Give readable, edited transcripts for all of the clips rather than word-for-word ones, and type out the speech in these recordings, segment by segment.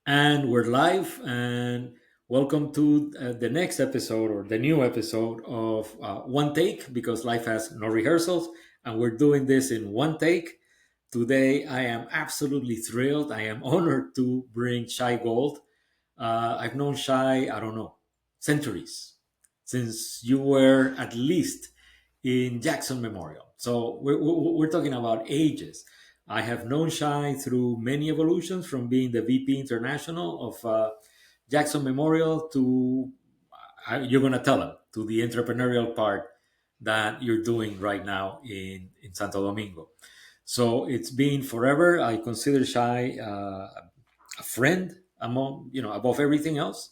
And we're live, and welcome to the next episode or the new episode of One Take because life has no rehearsals, and we're doing this in one take. Today, I am absolutely thrilled. I am honored to bring Shai Gold. I've known Shai, I don't know, centuries since you were at least in Jackson Memorial. So we're talking about ages. I have known Shai through many evolutions from being the VP International of Jackson Memorial to, you're going to tell him, to the entrepreneurial part that you're doing right now in Santo Domingo. So it's been forever. I consider Shai a friend among, above everything else.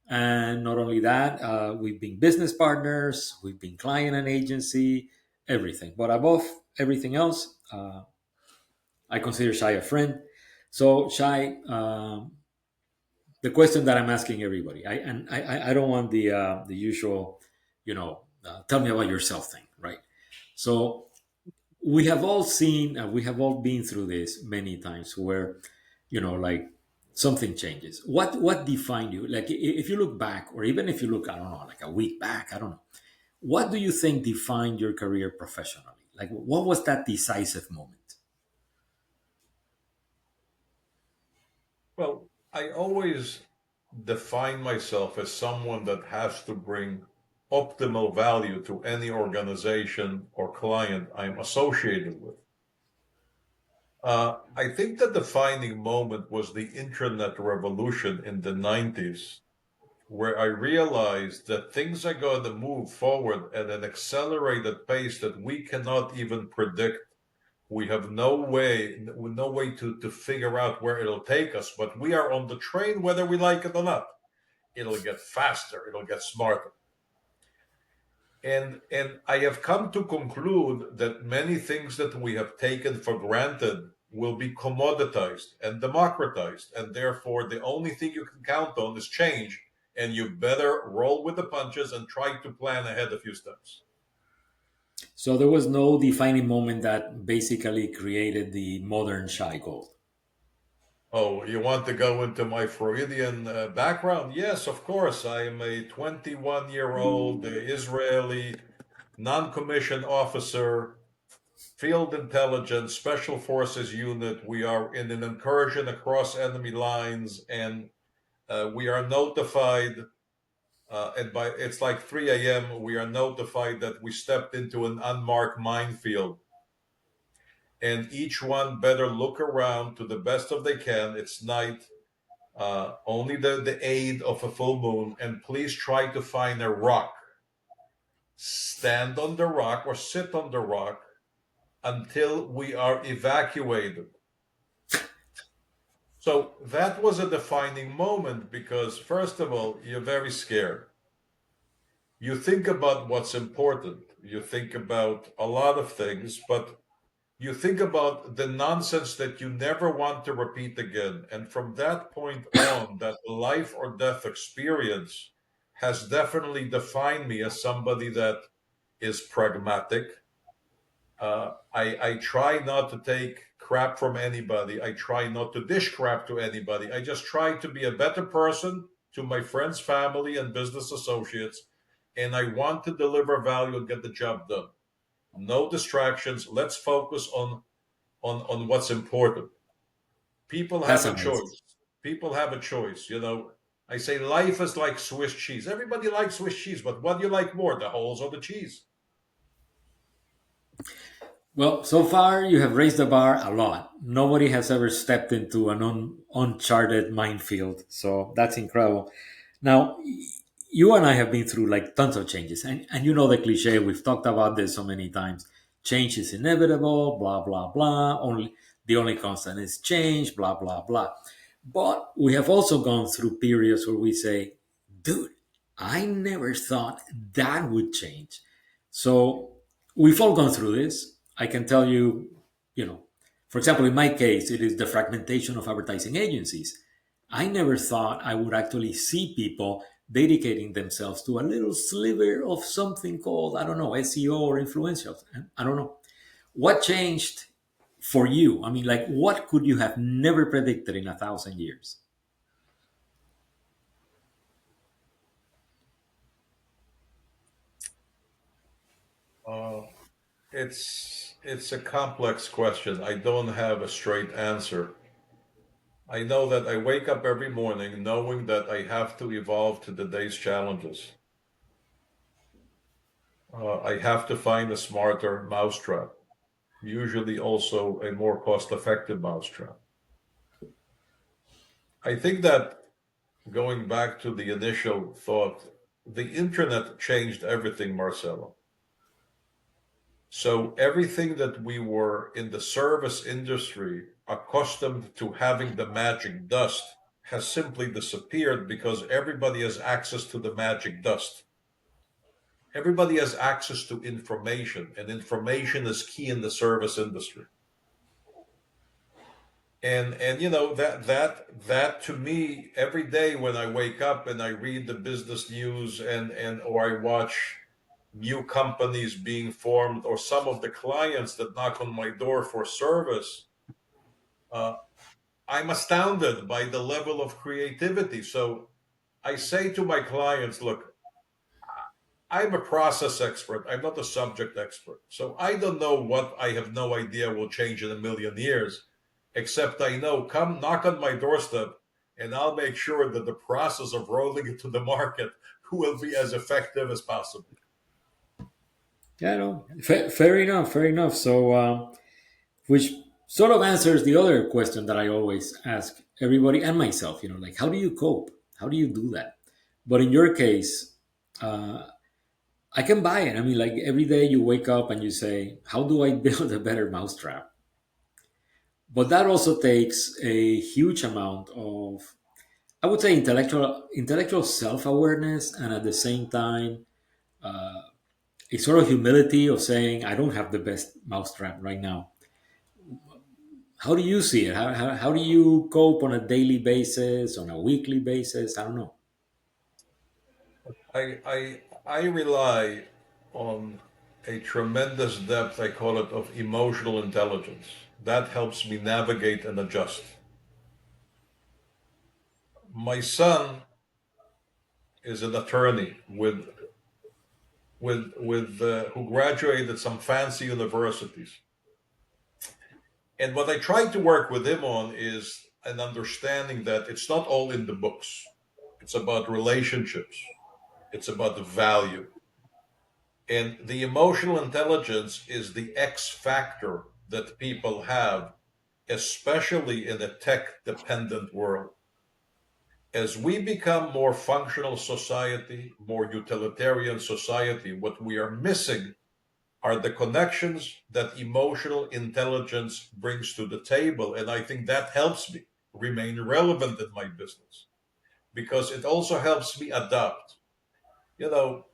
And not only that, we've been business partners, we've been client and agency, everything. But above everything else, I consider Shai a friend. So Shai, the question that I'm asking everybody, I don't want the usual, tell me about yourself thing, right? So we have all seen, we have all been through this many times, where, like something changes. What defined you? Like if you look back, or even if you look, I don't know, like a week back, I don't know. What do you think defined your career professionally? Like what was that decisive moment? Well, I always define myself as someone that has to bring optimal value to any organization or client I'm associated with. I think the defining moment was the internet revolution in the 90s, where I realized that things are going to move forward at an accelerated pace that we cannot even predict. We have no way to figure out where it'll take us, but we are on the train whether we like it or not. It'll get faster, it'll get smarter. And I have come to conclude that many things that we have taken for granted will be commoditized and democratized, and therefore the only thing you can count on is change, and you better roll with the punches and try to plan ahead a few steps. So there was no defining moment that basically created the modern Shy Gold. Oh, you want to go into my Freudian background? Yes, of course. I am a 21-year-old Israeli non-commissioned officer, field intelligence, special forces unit. We are in an incursion across enemy lines, and we are notified. And by it's like 3 a.m. We are notified that we stepped into an unmarked minefield, and each one better look around to the best of they can. It's night. Only the aid of a full moon, and please try to find a rock. Stand on the rock or sit on the rock until we are evacuated. So that was a defining moment because, first of all, you're very scared. You think about what's important. You think about a lot of things, but you think about the nonsense that you never want to repeat again. And from that point on, that life or death experience has definitely defined me as somebody that is pragmatic. I try not to take crap from anybody. I try not to dish crap to anybody. I just try to be a better person to my friends, family, and business associates. And I want to deliver value and get the job done. No distractions. Let's focus on what's important. People That's have a amazing. choice. People have a choice. I say life is like Swiss cheese. Everybody likes Swiss cheese, but what do you like more, the holes or the cheese? Well, so far you have raised the bar a lot. Nobody has ever stepped into an uncharted minefield. So that's incredible. Now, you and I have been through like tons of changes. And you know the cliche, we've talked about this so many times. Change is inevitable, blah, blah, blah. The only constant is change, blah, blah, blah. But we have also gone through periods where we say, dude, I never thought that would change. So we've all gone through this. I can tell you, for example, in my case, it is the fragmentation of advertising agencies. I never thought I would actually see people dedicating themselves to a little sliver of something called, I don't know, SEO or influentials. I don't know. What changed for you? I mean, like, what could you have never predicted in 1,000 years? Uh, it's a complex question. I don't have a straight answer. I know that I wake up every morning knowing that I have to evolve to the day's challenges. I have to find a smarter mousetrap, usually also a more cost-effective mousetrap. I think that going back to the initial thought, the internet changed everything, Marcelo. So everything that we were in the service industry accustomed to having the magic dust has simply disappeared because everybody has access to the magic dust. Everybody has access to information, and information is key in the service industry. And that to me every day when I wake up and I read the business news and or I watch new companies being formed or some of the clients that knock on my door for service, uh, I'm astounded by the level of creativity. So I say to my clients, look, I'm a process expert. I'm not a subject expert. So I don't know what I have no idea will change in a million years, except I know come knock on my doorstep and I'll make sure that the process of rolling it to the market will be as effective as possible. Yeah, no, fair enough, fair enough. So, which sort of answers the other question that I always ask everybody and myself, like, how do you cope? How do you do that? But in your case, uh, I can buy it. I mean, like every day you wake up and you say, how do I build a better mousetrap? But that also takes a huge amount of, I would say, intellectual self awareness, and at the same time, a sort of humility of saying, I don't have the best mousetrap right now. How do you see it? How do you cope on a daily basis, on a weekly basis? I don't know. I rely on a tremendous depth, I call it, of emotional intelligence. That helps me navigate and adjust. My son is an attorney with who graduated some fancy universities. And what I try to work with him on is an understanding that it's not all in the books. It's about relationships. It's about the value. And the emotional intelligence is the X factor that people have, especially in a tech dependent world. As we become more functional society, more utilitarian society, what we are missing are the connections that emotional intelligence brings to the table. And I think that helps me remain relevant in my business because it also helps me adapt. You know,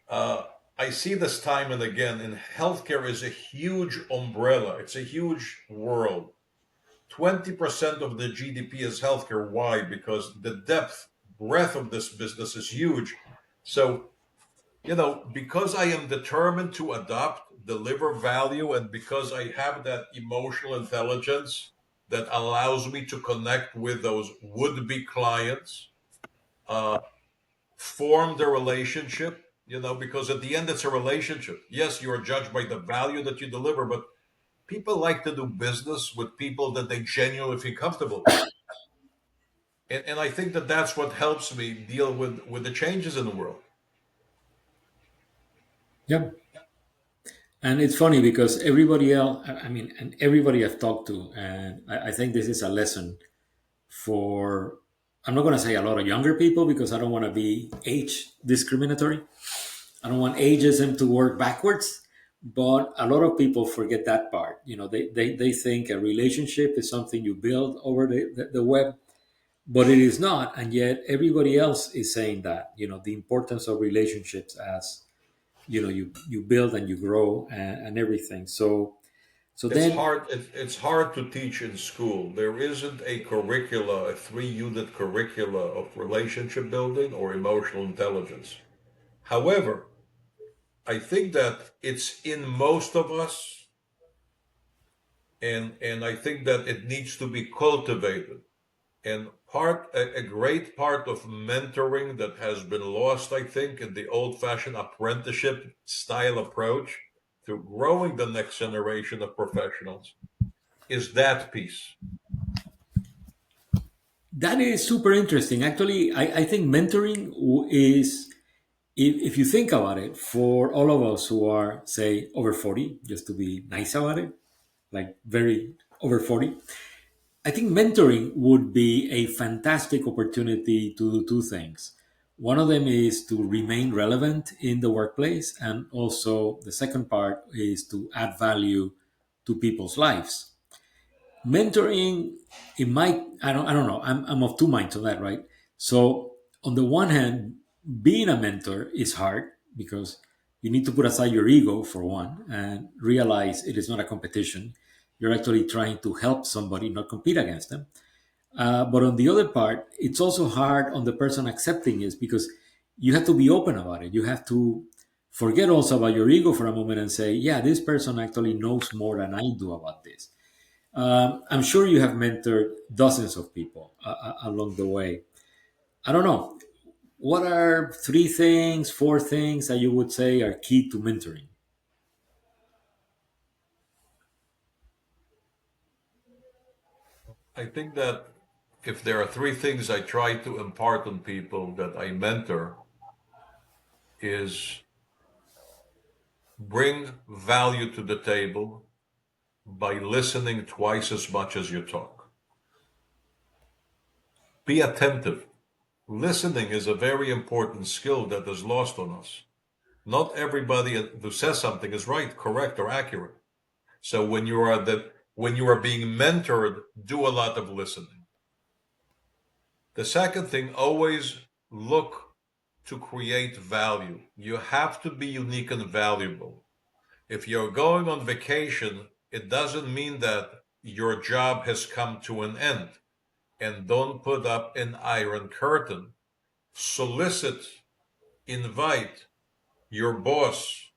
uh, I see this time and again, and healthcare is a huge umbrella, it's a huge world. 20% of the GDP is healthcare. Why? Because the depth, breadth of this business is huge. So because I am determined to adopt, deliver value, and because I have that emotional intelligence that allows me to connect with those would be clients, uh, form the relationship, because at the end it's a relationship. Yes, you are judged by the value that you deliver, but people like to do business with people that they genuinely feel comfortable with. And I think that that's what helps me deal with the changes in the world. Yeah. And it's funny because everybody else, I mean, and everybody I've talked to, and I think this is a lesson for, I'm not going to say a lot of younger people because I don't want to be age discriminatory. I don't want ageism to work backwards, but a lot of people forget that part. They think a relationship is something you build over the web, but it is not. And yet everybody else is saying that, the importance of relationships as, you build and you grow and everything. So It's then, hard. It's hard to teach in school. There isn't a 3-unit curricula of relationship building or emotional intelligence. However, I think that it's in most of us, and I think that it needs to be cultivated. And a great part of mentoring that has been lost, I think, in the old-fashioned apprenticeship style approach to growing the next generation of professionals is that piece. That is super interesting. Actually, I think mentoring is, if you think about it, for all of us who are, say, over 40, just to be nice about it, like very over 40, I think mentoring would be a fantastic opportunity to do two things. One of them is to remain relevant in the workplace, and also the second part is to add value to people's lives. Mentoring, it might, I don't know, I'm of two minds on that, right? So on the one hand, being a mentor is hard because you need to put aside your ego for one and realize it is not a competition. You're actually trying to help somebody, not compete against them. But on the other part, it's also hard on the person accepting it because you have to be open about it. You have to forget also about your ego for a moment and say, yeah, this person actually knows more than I do about this. I'm sure you have mentored dozens of people along the way. I don't know. What are three things, four things that you would say are key to mentoring? I think that if there are three things I try to impart on people that I mentor is bring value to the table by listening twice as much as you talk. Be attentive. Listening is a very important skill that is lost on us. Not everybody who says something is right, correct, or accurate. So when you are being mentored, do a lot of listening. The second thing, always look to create value. You have to be unique and valuable. If you're going on vacation, it doesn't mean that your job has come to an end. And don't put up an iron curtain. Solicit, invite your boss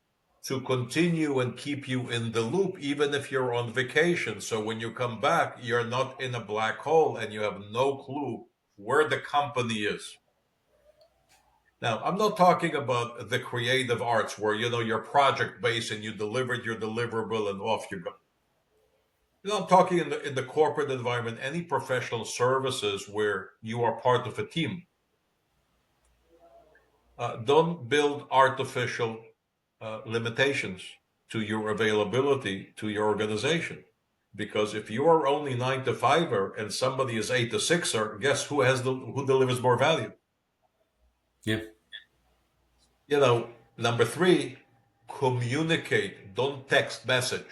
to continue and keep you in the loop, even if you're on vacation. So when you come back, you're not in a black hole and you have no clue where the company is. Now, I'm not talking about the creative arts where you're project based and you delivered your deliverable and off you go. I'm talking in the corporate environment, any professional services where you are part of a team. Don't build artificial limitations to your availability to your organization. Because if you are only 9 to 5er and somebody is 8 to 6er, guess who delivers more value? Yeah. Number three, communicate. Don't text message.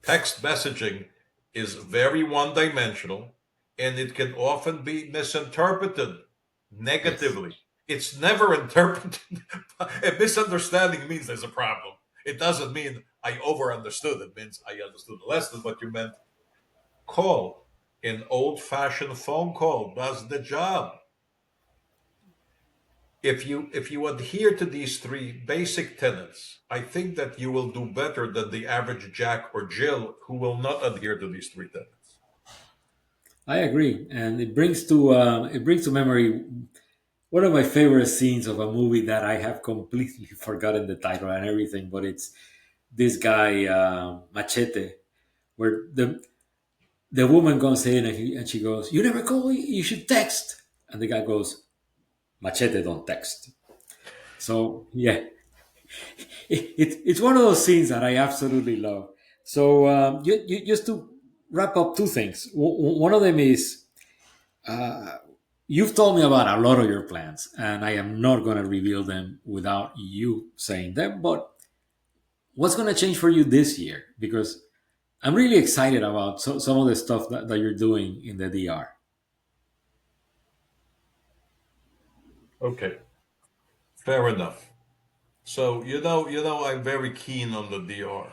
Text messaging is very one dimensional and it can often be misinterpreted Yes. negatively. It's never interpreted. A misunderstanding means there's a problem. It doesn't mean I over understood. It means I understood the lesson, but you meant call. An old fashioned phone call does the job. If you adhere to these three basic tenets, I think that you will do better than the average Jack or Jill who will not adhere to these three tenets. I agree, and it brings to memory one of my favorite scenes of a movie that I have completely forgotten the title and everything, but it's this guy Machete, where the woman goes in and she goes, "You never call, you should text," and the guy goes, "Machete don't text." So yeah, it's one of those scenes that I absolutely love. So just to wrap up two things. One of them is you've told me about a lot of your plans, and I am not going to reveal them without you saying them. But what's going to change for you this year? Because I'm really excited about some of the stuff that you're doing in the DR. Okay, fair enough. So I'm very keen on the DR,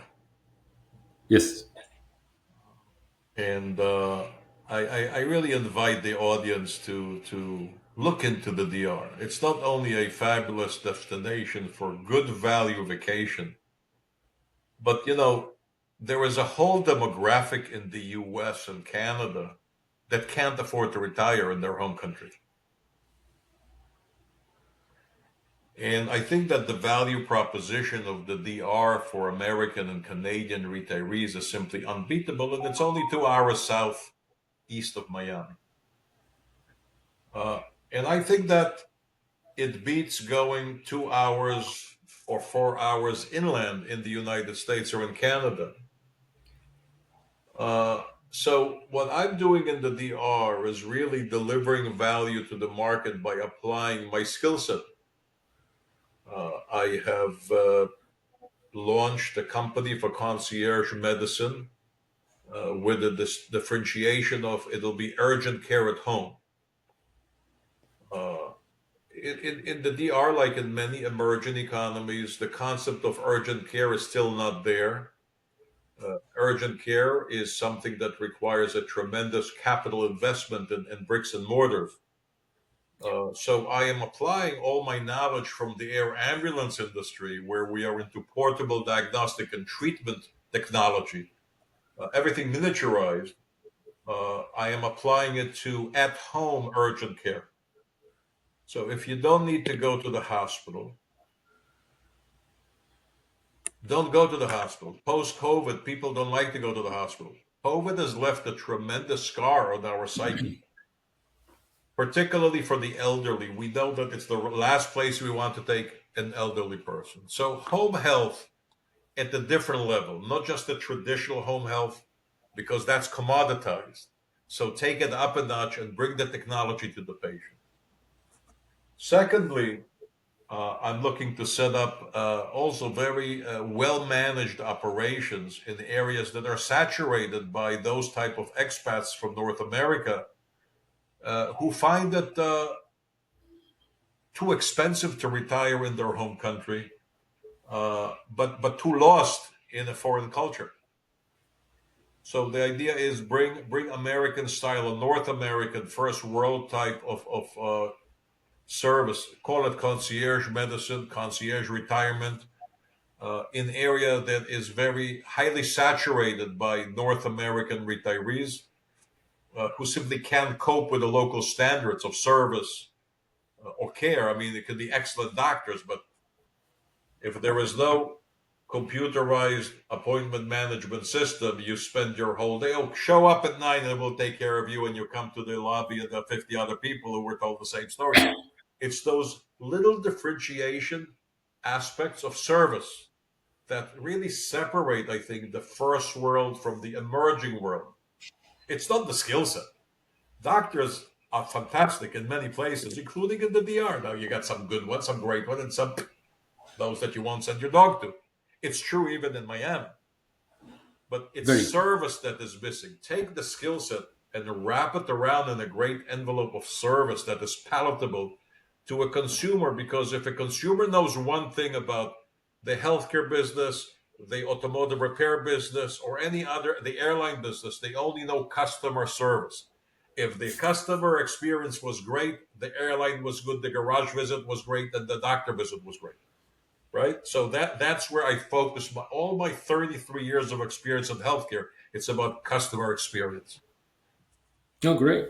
Yes, and I really invite the audience to look into the DR. It's not only a fabulous destination for good value vacation, but there is a whole demographic in the US and Canada that can't afford to retire in their home country. And I think that the value proposition of the DR for American and Canadian retirees is simply unbeatable, and it's only 2 hours southeast of Miami. Uh, and I think that it beats going 2 hours or 4 hours inland in the United States or in Canada. So what I'm doing in the DR is really delivering value to the market by applying my skill set. I have launched a company for concierge medicine with the differentiation of it'll be urgent care at home. Uh, in the DR, like in many emerging economies, the concept of urgent care is still not there. Urgent care is something that requires a tremendous capital investment in bricks and mortar. So I am applying all my knowledge from the air ambulance industry, where we are into portable diagnostic and treatment technology, everything miniaturized. I am applying it to at-home urgent care. So if you don't need to go to the hospital, don't go to the hospital. Post-COVID, people don't like to go to the hospital. COVID has left a tremendous scar on our psyche, particularly for the elderly. We know that it's the last place we want to take an elderly person. So home health at a different level, not just the traditional home health, because that's commoditized. So take it up a notch and bring the technology to the patient. Secondly, I'm looking to set up also very well managed operations in areas that are saturated by those type of expats from North America who find it too expensive to retire in their home country, but too lost in a foreign culture. So the idea is bring American style, a North American first world type of service. Call it concierge medicine, concierge retirement, in area that is very highly saturated by North American retirees who simply can't cope with the local standards of service or care. I mean, it could be excellent doctors, but if there is no computerized appointment management system, you spend your whole day. Oh, show up at 9 and we'll take care of you. And you come to the lobby and the 50 other people who were told the same story. It's those little differentiation aspects of service that really separate, I think, the first world from the emerging world. It's not the skill set. Doctors are fantastic in many places, including in the DR. Now, you got some good ones, some great ones, and some those that you won't send your dog to. It's true even in Miami, but it's Very true. service that is missing. Take the skill set and wrap it around in a great envelope of service that is palatable to a consumer. Because if a consumer knows one thing about the healthcare business, the automotive repair business, or any other, the airline business, they only know customer service. If the customer experience was great, the airline was good, the garage visit was great, and the doctor visit was great, right? So that's where I focus all my 33 years of experience in healthcare. It's about customer experience. Oh, great.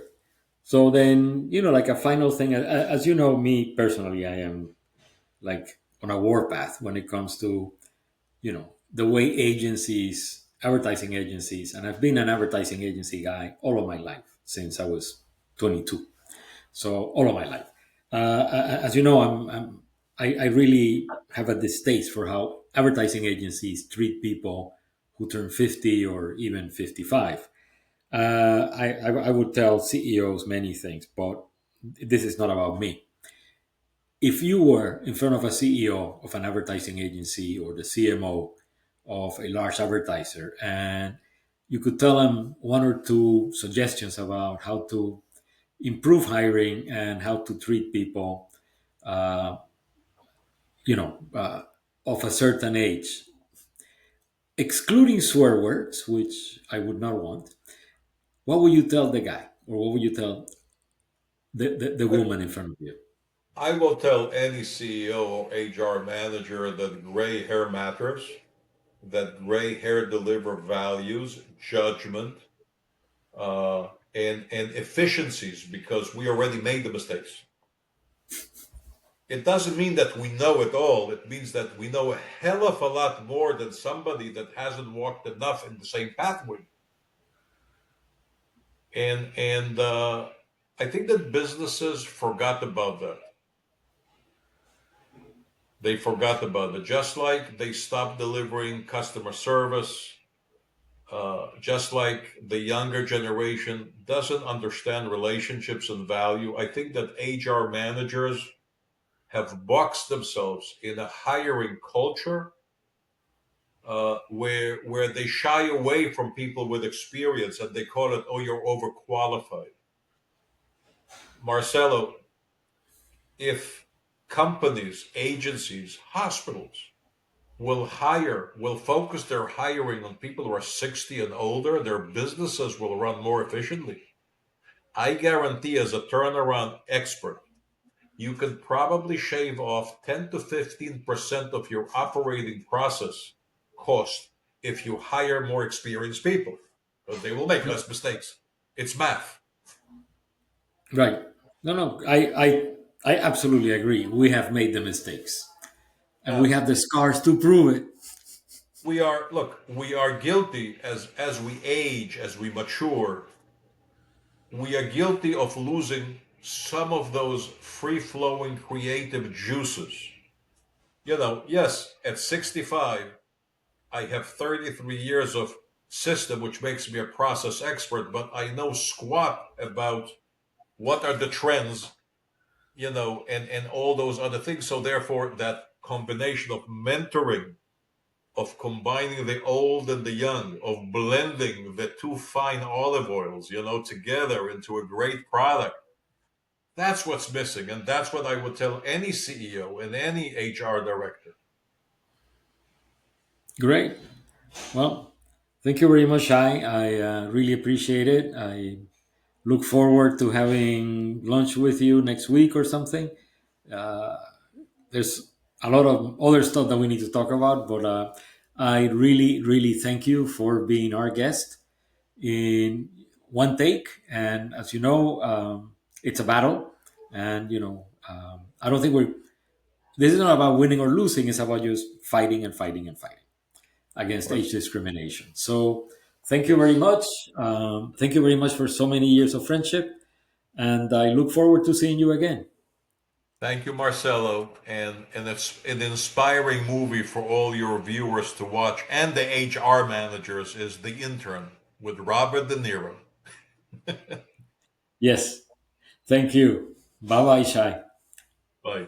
So then, like a final thing, as you know, me personally, I am like on a warpath when it comes to, the way advertising agencies, and I've been an advertising agency guy all of my life since I was 22. So all of my life. As you know, I really have a distaste for how advertising agencies treat people who turn 50 or even 55. I would tell CEOs many things, but this is not about me. If you were in front of a CEO of an advertising agency or the CMO of a large advertiser, and you could tell them one or two suggestions about how to improve hiring and how to treat people, uh, you know, uh, of a certain age, excluding swear words, which I would not want, what would you tell the guy, or what would you tell the I, woman in front of you? I will tell any CEO or HR manager that gray hair matters, that gray hair deliver values, judgment, and efficiencies because we already made the mistakes. It doesn't mean that we know it all. It means that we know a hell of a lot more than somebody that hasn't walked enough in the same pathway. And I think that businesses forgot about that. They forgot about it. Just like they stopped delivering customer service, just like the younger generation doesn't understand relationships and value. I think that HR managers have boxed themselves in a hiring culture where they shy away from people with experience and they call it, "Oh, you're overqualified." Marcelo, if companies, agencies, hospitals will focus their hiring on people who are 60 and older, their businesses will run more efficiently. I guarantee, as a turnaround expert, you can probably shave off 10 to 15% of your operating process cost if you hire more experienced people, because they will make less mistakes. It's math. Right. No, no, I absolutely agree. We have made the mistakes, and we Now, have the scars to prove it. we are guilty as we age, as we mature, we are guilty of losing some of those free flowing creative juices. Yes, at 65, I have 33 years of system, which makes me a process expert, but I know squat about what are the trends, and all those other things. So, therefore, that combination of mentoring, of combining the old and the young, of blending the two fine olive oils, together into a great product. That's what's missing. And that's what I would tell any CEO and any HR director. Great. Well, thank you very much, Shai. I really appreciate it. I look forward to having lunch with you next week or something. Uh, there's a lot of other stuff that we need to talk about, but I really, really thank you for being our guest in one take. And as you know, it's a battle, and I don't think we're. This is not about winning or losing. It's about just fighting and fighting and fighting Of against age course. discrimination. So, thank you very Yes. much. Thank you very much for so many years of friendship, and I look forward to seeing you again. Thank you, Marcelo. And it's an inspiring movie for all your viewers to watch. And the HR managers is The Intern with Robert De Niro. Yes, thank you. Bye bye, Shai. Bye.